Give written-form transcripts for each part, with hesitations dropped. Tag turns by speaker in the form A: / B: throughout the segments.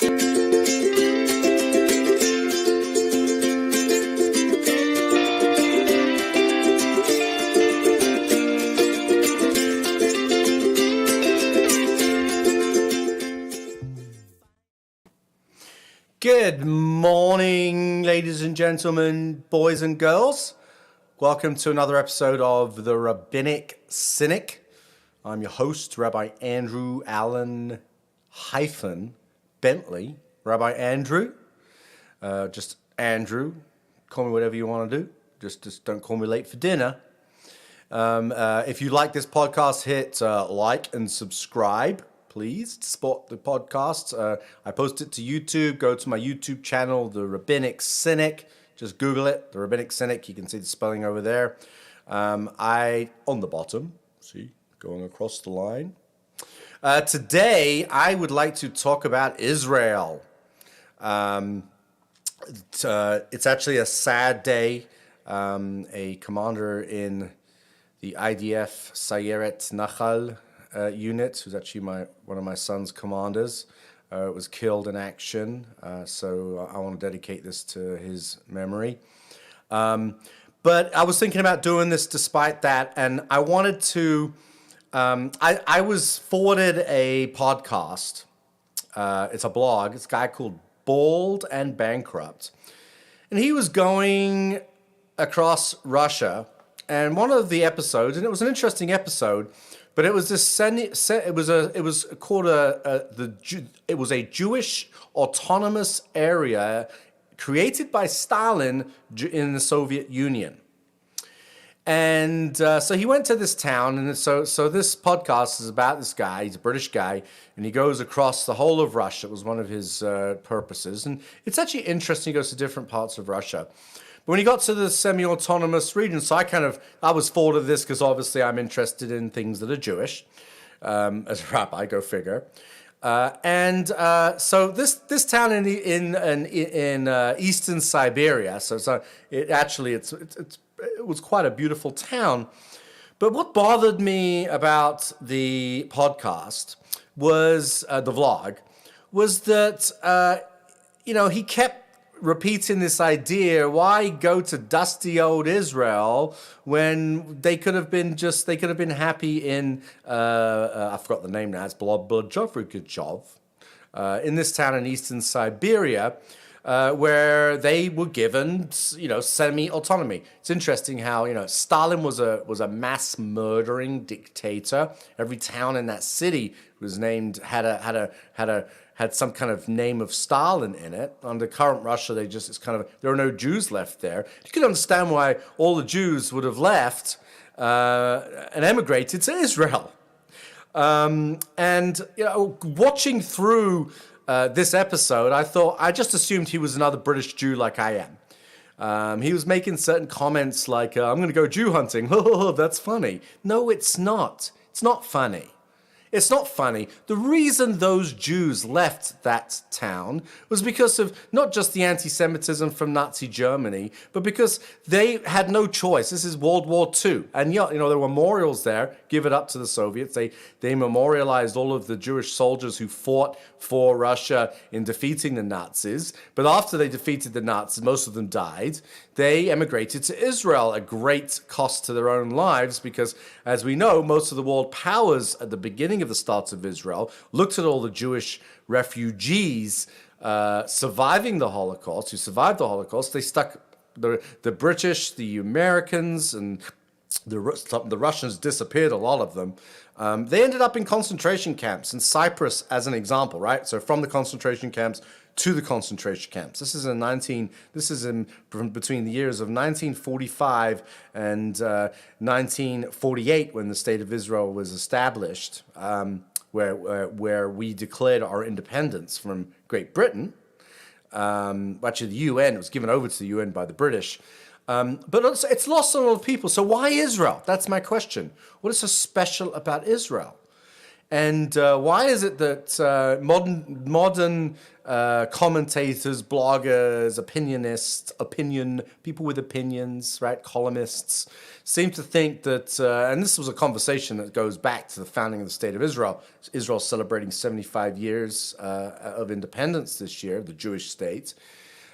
A: Good morning, ladies and gentlemen, boys and girls. Welcome to another episode of the Rabbinic Cynic. I'm your host, Rabbi Andrew Allen Bentley. Rabbi Andrew. Just Andrew. Call me whatever you want to do. Just don't call me late for dinner. If you like this podcast, hit like and subscribe. Please support the podcast. I post it to YouTube. Go to my YouTube channel, The Rabbinic Cynic. Just Google it, The Rabbinic Cynic. You can see the spelling over there. On the bottom, see, going across the line. Today, I would like to talk about Israel. It's actually a sad day. A commander in the IDF Sayeret Nachal unit, who's actually one of my son's commanders, was killed in action. So I want to dedicate this to his memory. But I was thinking about doing this despite that, and I wanted to. I was forwarded a podcast. It's a blog. It's a guy called Bald and Bankrupts, and he was going across Russia. And one of the episodes, and it was an interesting episode. But it was it was a Jewish autonomous area created by Stalin in the Soviet Union. And so he went to this town, and so this podcast is about this guy. He's a British guy, and he goes across the whole of Russia. It was one of his purposes, and it's actually interesting. He goes to different parts of Russia. But when he got to the semi-autonomous region, so I was forwarded this because obviously I'm interested in things that are Jewish, as a rabbi, go figure. So this town in eastern Siberia, it was quite a beautiful town. But what bothered me about the podcast was the vlog, was that he kept repeating this idea: why go to dusty old Israel when they could have been happy in I forgot the name now. It's Blodjov, in this town in eastern Siberia, where they were given semi-autonomy. It's interesting how Stalin was a mass murdering dictator. Every town in that city was named had some kind of name of Stalin in it. Under current Russia, there are no Jews left there. You can understand why all the Jews would have left and emigrated to Israel. Watching through this episode, I just assumed he was another British Jew like I am. He was making certain comments like, I'm going to go Jew hunting. Oh, that's funny. No, it's not. It's not funny. It's not funny. The reason those Jews left that town was because of not just the anti-Semitism from Nazi Germany, but because they had no choice. This is World War II. And there were memorials there. Give it up to the Soviets. They memorialized all of the Jewish soldiers who fought for Russia in defeating the Nazis. But after they defeated the Nazis, most of them died. They emigrated to Israel, at great cost to their own lives, because, as we know, most of the world powers at the beginning of the start of Israel looked at all the Jewish refugees surviving the Holocaust, who survived the Holocaust. They stuck the British, the Americans, and the Russians disappeared, a lot of them. They ended up in concentration camps, in Cyprus as an example, right? So from the concentration camps to the concentration camps. This is between the years of 1945 and 1948, when the State of Israel was established, where we declared our independence from Great Britain. Actually, the UN, it was given over to the UN by the British. But it's lost on a lot of people. So why Israel? That's my question. What is so special about Israel? And why is it that modern commentators, bloggers, people with opinions, right, columnists, seem to think that, and this was a conversation that goes back to the founding of the State of Israel. Israel celebrating 75 years of independence this year, the Jewish state.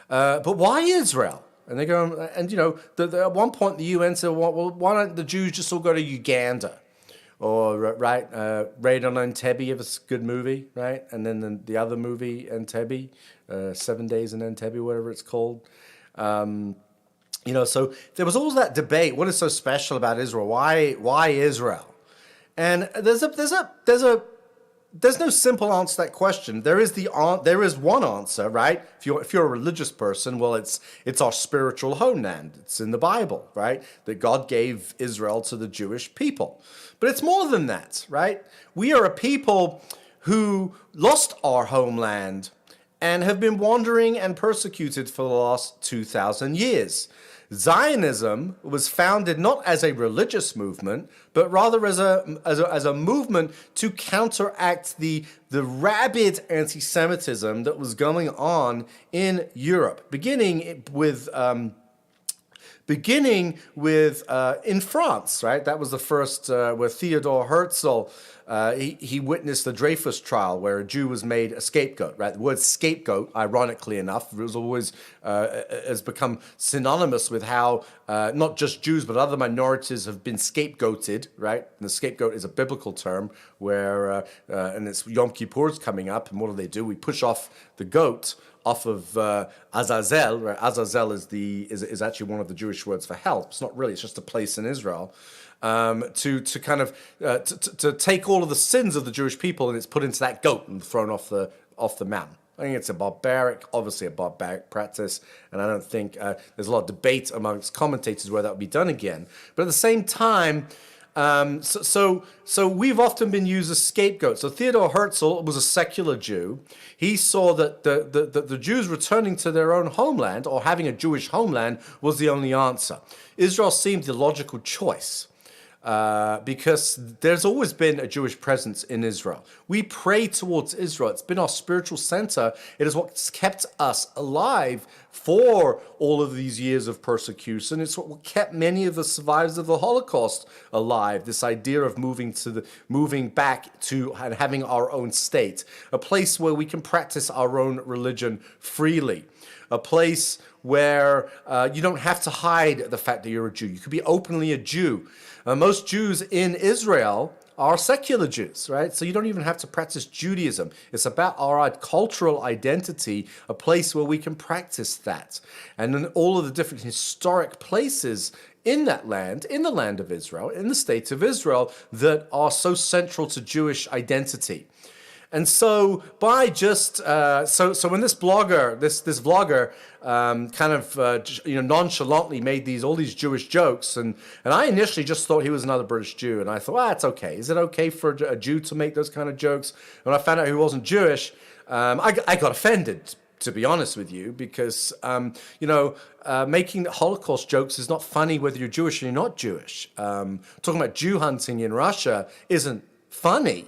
A: But why Israel? And they go, and at one point the UN said, well, why don't the Jews just all go to Uganda? Or, right, Raid on Entebbe, it's a good movie, right? And then the other movie, Entebbe, 7 Days in Entebbe, whatever it's called. So there was all that debate. What is so special about Israel? Why Israel? And there's no simple answer to that question. There is one answer, right? If you're a religious person, well, it's our spiritual homeland. It's in the Bible, right? That God gave Israel to the Jewish people. But it's more than that, right? We are a people who lost our homeland and have been wandering and persecuted for the last 2,000 years. Zionism was founded not as a religious movement, but rather as a movement to counteract the rabid anti-Semitism that was going on in Europe, beginning with in France, right? That was the first where Theodor Herzl he witnessed the Dreyfus trial, where a Jew was made a scapegoat. Right, the word scapegoat, ironically enough, was always has become synonymous with how not just Jews but other minorities have been scapegoated. Right, and the scapegoat is a biblical term where and it's Yom Kippur's coming up, and what do? We push off the goat off of Azazel, where Azazel is actually one of the Jewish words for hell. It's not really; it's just a place in Israel. To take all of the sins of the Jewish people, and it's put into that goat and thrown off the mountain. I think it's obviously a barbaric practice, and I don't think there's a lot of debate amongst commentators where that would be done again. But at the same time, so we've often been used as scapegoats. So Theodor Herzl was a secular Jew. He saw that the Jews returning to their own homeland or having a Jewish homeland was the only answer. Israel seemed the logical choice. Because there's always been a Jewish presence in Israel. We pray towards Israel. It's been our spiritual center. It is what's kept us alive for all of these years of persecution. It's what kept many of the survivors of the Holocaust alive. This idea of moving back to and having our own state, a place where we can practice our own religion freely. A place where you don't have to hide the fact that you're a Jew. You could be openly a Jew. Most Jews in Israel are secular Jews, right? So you don't even have to practice Judaism. It's about our cultural identity, a place where we can practice that. And then all of the different historic places in that land, in the land of Israel, in the state of Israel, that are so central to Jewish identity. And so by just so when this vlogger nonchalantly made all these Jewish jokes, and I initially just thought he was another British Jew, and I thought, it's okay. Is it okay for a Jew to make those kind of jokes? When I found out he wasn't Jewish, I got offended, to be honest with you, because making Holocaust jokes is not funny whether you're Jewish or you're not Jewish. Talking about Jew hunting in Russia isn't funny.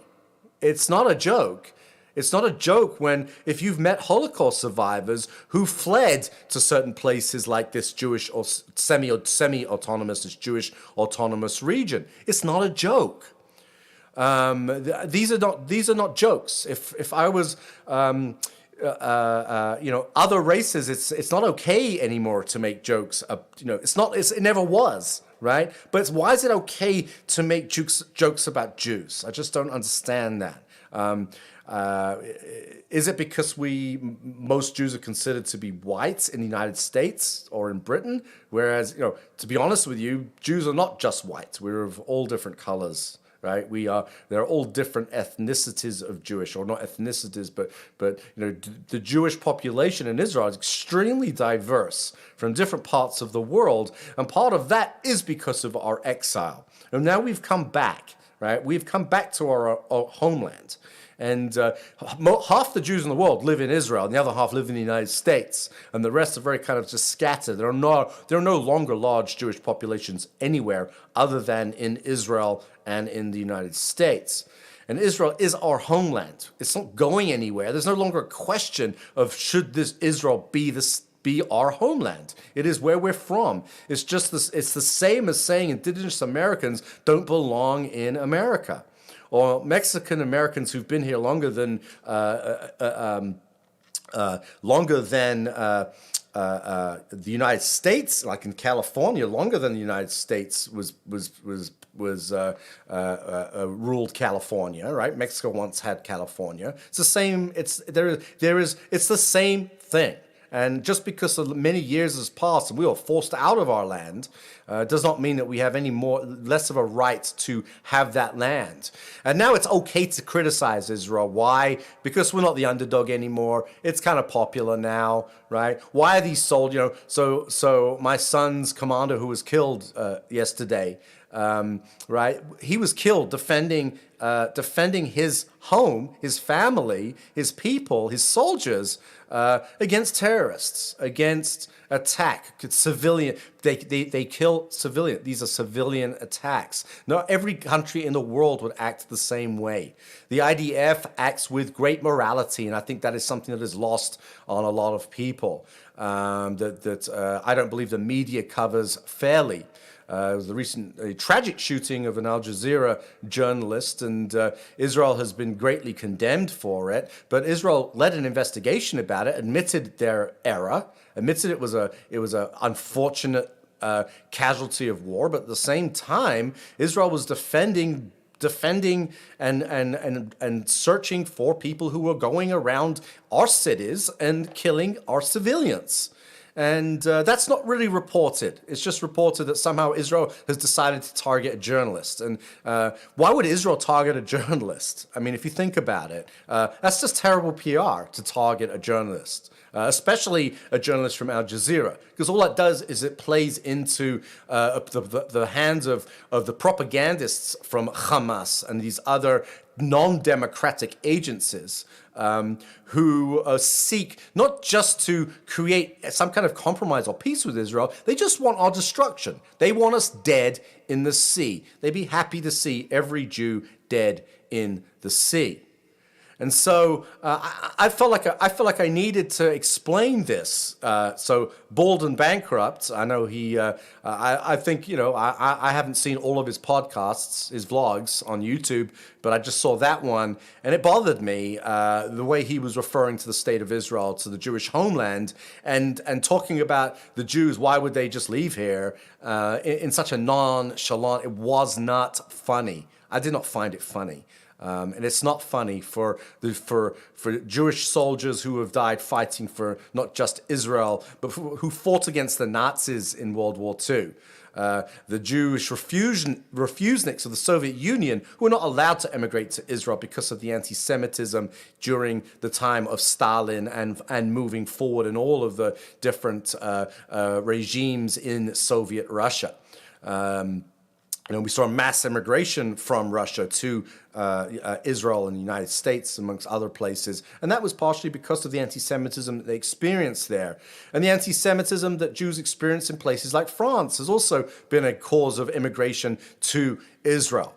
A: It's not a joke. It's not a joke if you've met Holocaust survivors who fled to certain places like this Jewish or semi-autonomous, this Jewish autonomous region. It's not a joke. These are not jokes. If I was other races, it's not okay anymore to make jokes. It never was. Right? But why is it okay to make jokes about Jews? I just don't understand that. Is it because most Jews are considered to be whites in the United States or in Britain? Whereas, to be honest with you, Jews are not just white. We're of all different colors. Right? There are all different ethnicities of Jewish, or not ethnicities, but the Jewish population in Israel is extremely diverse from different parts of the world, and part of that is because of our exile. And now we've come back, right? We've come back to our homeland. And half the Jews in the world live in Israel, and the other half live in the United States, and the rest are very kind of just scattered. There are no longer large Jewish populations anywhere other than in Israel and in the United States. And Israel is our homeland. It's not going anywhere. There's no longer a question of should this Israel be our homeland. It is where we're from. It's just this. It's the same as saying indigenous Americans don't belong in America, or Mexican Americans who've been here longer than the United States, like in California, longer than the United States was ruled California, right? Mexico once had California. It's the same. It's the same thing. And just because of many years has passed and we were forced out of our land, does not mean that we have less of a right to have that land. And now it's okay to criticize Israel. Why? Because we're not the underdog anymore. It's kind of popular now, right? Why are these soldiers? So my son's commander who was killed yesterday, right? He was killed defending his home, his family, his people, his soldiers against terrorists, against attack, civilian. They kill civilian. These are civilian attacks. Not every country in the world would act the same way. The IDF acts with great morality, and I think that is something that is lost on a lot of people. I don't believe the media covers fairly. It was the recent tragic shooting of an Al Jazeera journalist, and Israel has been greatly condemned for it. But Israel led an investigation about it, admitted their error, admitted it was a unfortunate casualty of war. But at the same time, Israel was defending and searching for people who were going around our cities and killing our civilians. And that's not really reported. It's just reported that somehow Israel has decided to target a journalist. And why would Israel target a journalist? I mean, if you think about it, that's just terrible PR to target a journalist, especially a journalist from Al Jazeera, because all that does is it plays into the hands of the propagandists from Hamas and these other non-democratic agencies who seek not just to create some kind of compromise or peace with Israel, they just want our destruction. They want us dead in the sea. They'd be happy to see every Jew dead in the sea. And so I felt like I needed to explain this. So Bald and Bankrupts, I know I think, I haven't seen all of his podcasts, his vlogs on YouTube, but I just saw that one, and it bothered me the way he was referring to the state of Israel, to the Jewish homeland, and talking about the Jews. Why would they just leave here in such a nonchalant? It was not funny. I did not find it funny. And it's not funny for Jewish soldiers who have died fighting for not just Israel, but who fought against the Nazis in World War II. The Jewish refuseniks of the Soviet Union who were not allowed to emigrate to Israel because of the anti-Semitism during the time of Stalin and moving forward in all of the different regimes in Soviet Russia. We saw mass immigration from Russia to Israel and the United States, amongst other places. And that was partially because of the anti-Semitism that they experienced there. And the anti-Semitism that Jews experience in places like France has also been a cause of immigration to Israel.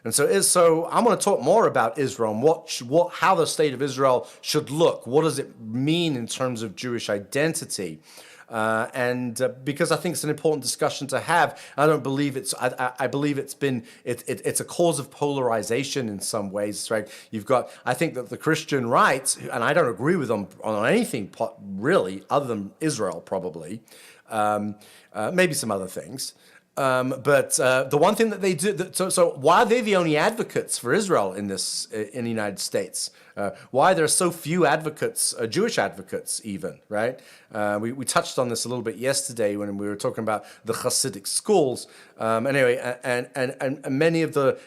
A: And so I'm going to talk more about Israel and how the state of Israel should look. What does it mean in terms of Jewish identity? Because I think it's an important discussion to have. I don't believe I believe it's a cause of polarization in some ways, right? I think that the Christian right, and I don't agree with them on anything really, other than Israel probably, maybe some other things. But the one thing that they do, so why are they the only advocates for Israel in the United States? Why there are so few advocates, Jewish advocates even, right? We touched on this a little bit yesterday when we were talking about the Hasidic schools. Anyway, and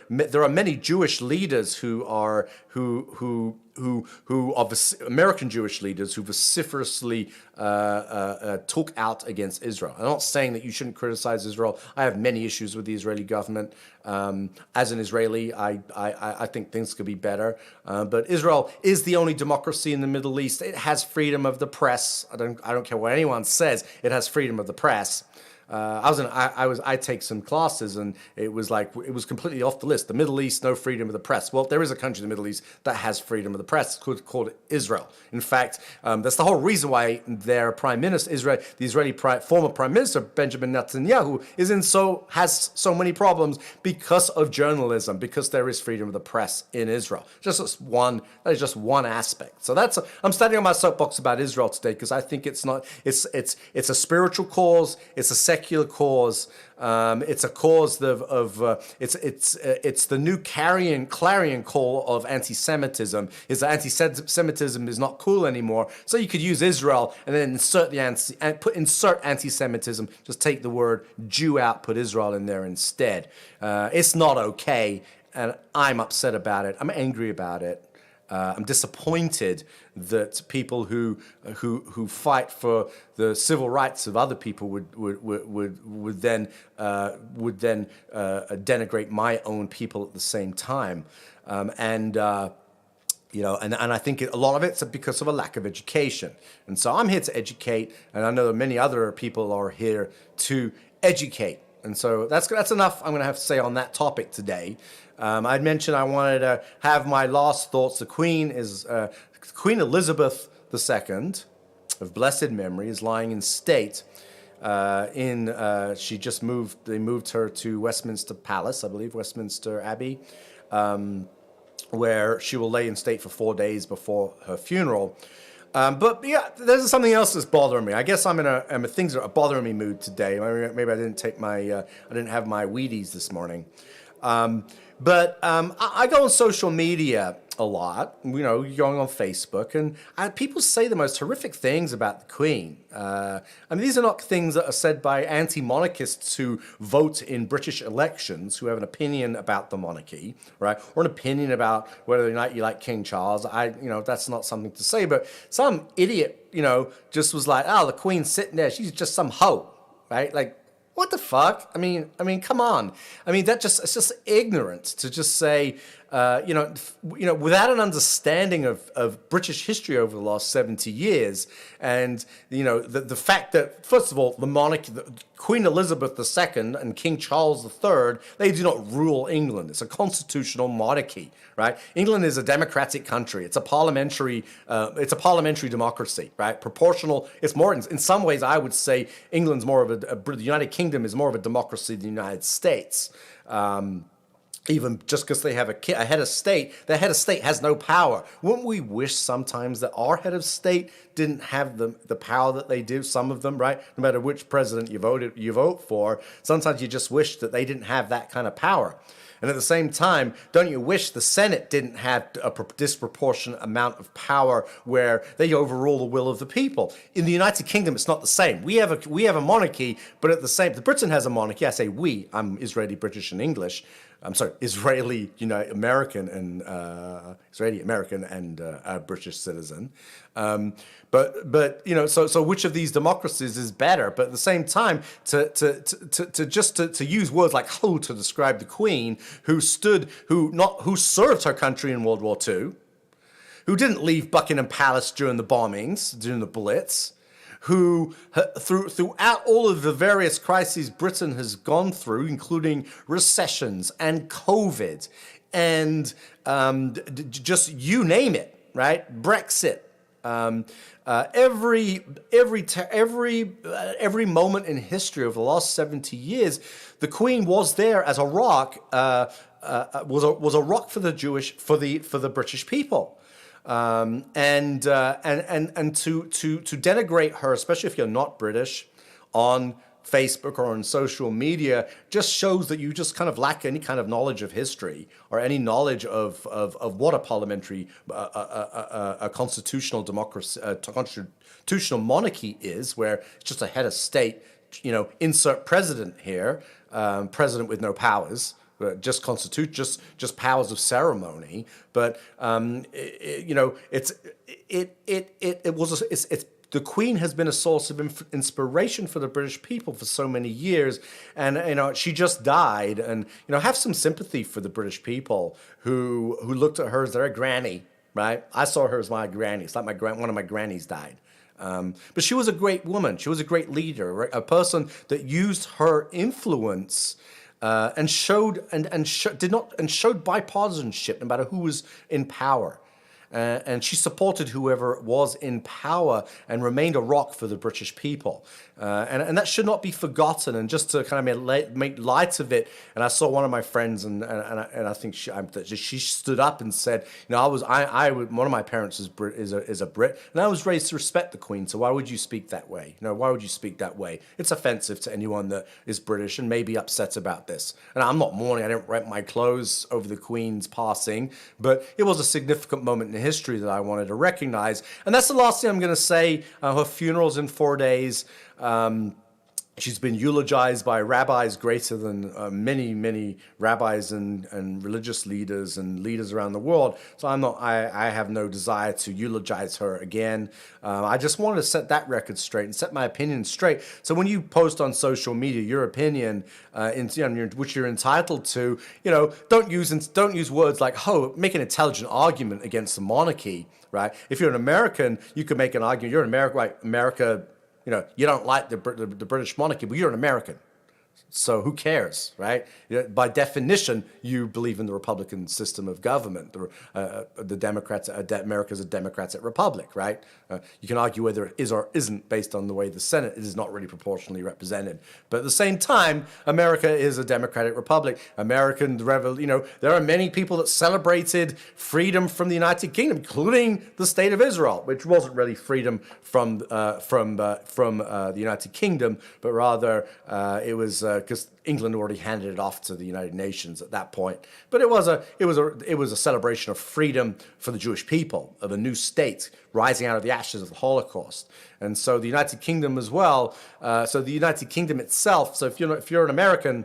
A: there are many Jewish leaders who are American Jewish leaders who vociferously talk out against Israel. I'm not saying that you shouldn't criticize Israel. I have many issues with the Israeli government. As an Israeli, I think things could be better. But Israel is the only democracy in the Middle East. It has freedom of the press. I don't care what anyone says. It has freedom of the press. I take some classes, and it was completely off the list. The Middle East, no freedom of the press. Well, there is a country in the Middle East that has freedom of the press, called Israel. In fact, that's the whole reason why their prime minister, the Israeli former prime minister Benjamin Netanyahu, has so many problems because of journalism, because there is freedom of the press in Israel. That is just one aspect. So I'm standing on my soapbox about Israel today because I think it's a spiritual cause, it's a secular cause. It's a cause it's the new clarion call of anti-Semitism. Is that anti-Semitism is not cool anymore? So you could use Israel and then insert anti-Semitism. Just take the word Jew out, put Israel in there instead. It's not okay, and I'm upset about it. I'm angry about it. I'm disappointed that people who fight for the civil rights of other people would then denigrate my own people at the same time, and I think a lot of it's because of a lack of education. And so I'm here to educate, and I know that many other people are here to educate. And so that's enough I'm going to have to say on that topic today. I'd mentioned I wanted to have my last thoughts. The Queen is Queen Elizabeth II, of blessed memory, is lying in state. She just moved. They moved her to Westminster Palace, I believe, Westminster Abbey, where she will lay in state for 4 days before her funeral. But yeah, there's something else that's bothering me. I guess I'm in a things that are bothering me mood today. Maybe I didn't take I didn't have my Wheaties this morning. But I go on social media a lot, going on Facebook, and people say the most horrific things about the Queen. These are not things that are said by anti-monarchists who vote in British elections, who have an opinion about the monarchy, right? Or an opinion about whether or not you like King Charles. That's not something to say, but some idiot, just was like, oh, the Queen's sitting there, she's just some hoe, right? Like, what the fuck? I mean, come on. It's just ignorant to just say, without an understanding of British history over the last 70 years, and the fact that, first of all, the monarchy, Queen Elizabeth II and King Charles III, they do not rule England. It's a constitutional monarchy, right? England is a democratic country. It's a parliamentary democracy, right? Proportional. It's more, in some ways, I would say England's more of the United Kingdom is more of a democracy than the United States. Even just because they have a head of state, the head of state has no power. Wouldn't we wish sometimes that our head of state didn't have the power that they do, some of them, right? No matter which president you vote for, sometimes you just wish that they didn't have that kind of power. And at the same time, don't you wish the Senate didn't have a disproportionate amount of power where they overrule the will of the people? In the United Kingdom, it's not the same. We have a monarchy, but at the same, Britain has a monarchy. I say we. I'm Israeli, British, and English. I'm sorry, Israeli, American and British citizen. So which of these democracies is better? But at the same time, to use words like "hoe" to describe the Queen, who served her country in World War II, who didn't leave Buckingham Palace during the bombings, during the Blitz, who throughout all of the various crises Britain has gone through, including recessions and COVID, and just you name it, right? Brexit. Every moment in history over the last 70 years, the Queen was there as a rock. Was a rock for the British people. And to denigrate her, especially if you're not British, on Facebook or on social media, just shows that you just kind of lack any kind of knowledge of history or any knowledge of what a parliamentary, a constitutional democracy, constitutional monarchy is, where it's just a head of state, insert president here, president with no powers. Just powers of ceremony, but the Queen has been a source of inspiration for the British people for so many years, and she just died, and have some sympathy for the British people who looked at her as their granny, right? I saw her as my granny. It's like one of my grannies died. But she was a great woman. She was a great leader, right? A person that used her influence and showed bipartisanship no matter who was in power. And she supported whoever was in power and remained a rock for the British people. And that should not be forgotten. And just to kind of make light of it, and I saw one of my friends, and I think she stood up and said, you know, one of my parents is a Brit, and I was raised to respect the Queen. So why would you speak that way? You know, why would you speak that way? It's offensive to anyone that is British and may be upset about this. And I'm not mourning. I didn't rent my clothes over the Queen's passing, but it was a significant moment in history that I wanted to recognize. And that's the last thing I'm going to say. Her funeral's in 4 days. She's been eulogized by rabbis greater than many rabbis and religious leaders and leaders around the world. So I have no desire to eulogize her again. I just wanted to set that record straight and set my opinion straight. So when you post on social media your opinion, which you're entitled to, you know, don't use words like, oh, make an intelligent argument against the monarchy, right? If you're an American, you can make an argument. You're an American, right? America. You know, you don't like the British monarchy, but you're an American. So who cares, right? By definition, you believe in the Republican system of government. The Democrats, America's a democratic republic, right? You can argue whether it is or isn't based on the way the Senate is not really proportionally represented. But at the same time, America is a democratic republic. There are many people that celebrated freedom from the United Kingdom, including the state of Israel, which wasn't really freedom from the United Kingdom, but rather it was because England already handed it off to the United Nations at that point. But it was a celebration of freedom for the Jewish people, of a new state rising out of the ashes of the Holocaust. And so the United Kingdom as well. So the United Kingdom itself. So if you're an American,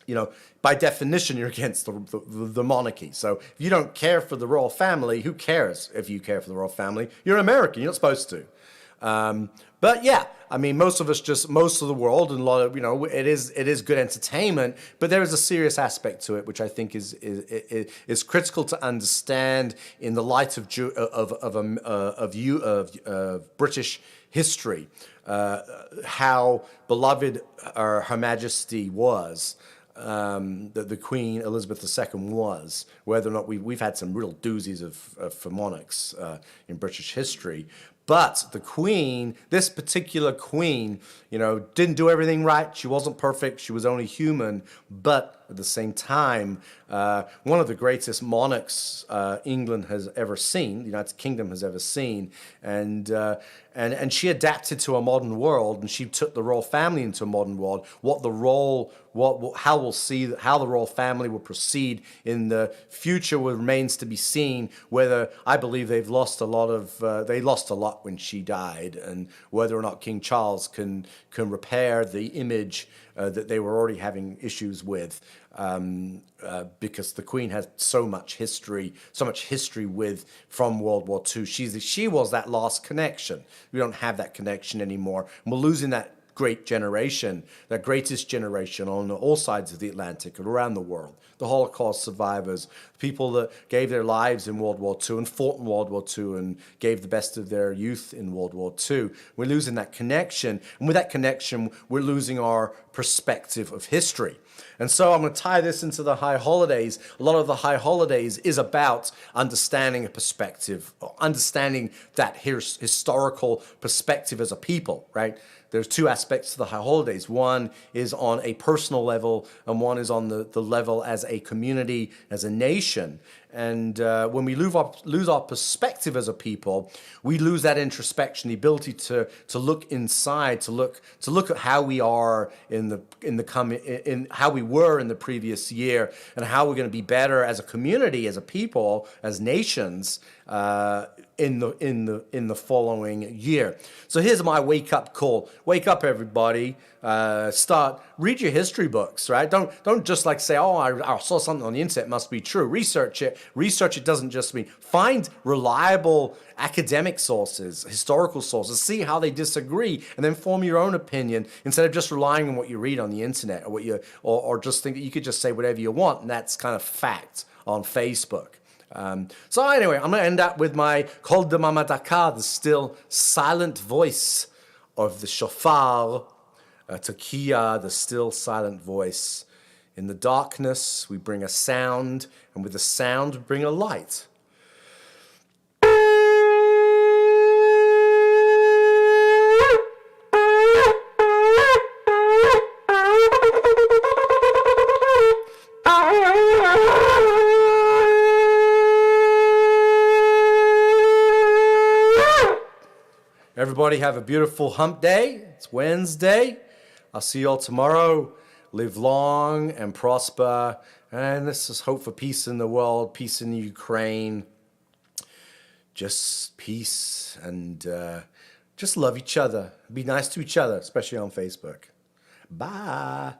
A: you know, by definition, you're against the monarchy. So if you don't care for the royal family, who cares if you care for the royal family? You're an American. You're not supposed to. But yeah, I mean, most of the world, and a lot of, you know, it is good entertainment, but there is a serious aspect to it, which I think is critical to understand in the light of British history, how beloved Her Majesty was. That the Queen Elizabeth II was, whether or not we've had some real doozies for monarchs in British history. But the Queen, this particular Queen, you know, didn't do everything right. She wasn't perfect. She was only human. But at the same time, one of the greatest monarchs England has ever seen, the United Kingdom has ever seen, and she adapted to a modern world, and she took the royal family into a modern world. How the royal family will proceed in the future remains to be seen. Whether I believe they lost a lot when she died, and whether or not King Charles can repair the image that they were already having issues with, because the Queen has so much history from World War II. She was that lost connection. We don't have that connection anymore, and we're losing that great generation, that greatest generation on all sides of the Atlantic and around the world. The Holocaust survivors, people that gave their lives in World War II and fought in World War II and gave the best of their youth in World War II. We're losing that connection. And with that connection, we're losing our perspective of history. And so I'm going to tie this into the high holidays. A lot of the high holidays is about understanding a perspective, understanding that historical perspective as a people, right? There's two aspects to the high holidays. One is on a personal level, and one is on the level as a community, as a nation. And when we lose our perspective as a people, we lose that introspection, the ability to look inside, to look at how we are in how we were in the previous year, and how we're going to be better as a community, as a people, as nations in the following year. So here's my wake up call. Wake up, everybody. Read your history books, right? Don't just like say, oh, I saw something on the internet, it must be true. Research it. Research it doesn't just mean find reliable academic sources, historical sources, see how they disagree, and then form your own opinion instead of just relying on what you read on the internet or just think that you could just say whatever you want, and that's kind of fact on Facebook. So anyway, I'm going to end up with my Kol Damama Daka, the still silent voice of the shofar, Tekiah, the still silent voice. In the darkness, we bring a sound, and with the sound, we bring a light. Everybody have a beautiful hump day. It's Wednesday. I'll see you all tomorrow. Live long and prosper. And this is hope for peace in the world, peace in Ukraine. Just peace and just love each other. Be nice to each other, especially on Facebook. Bye.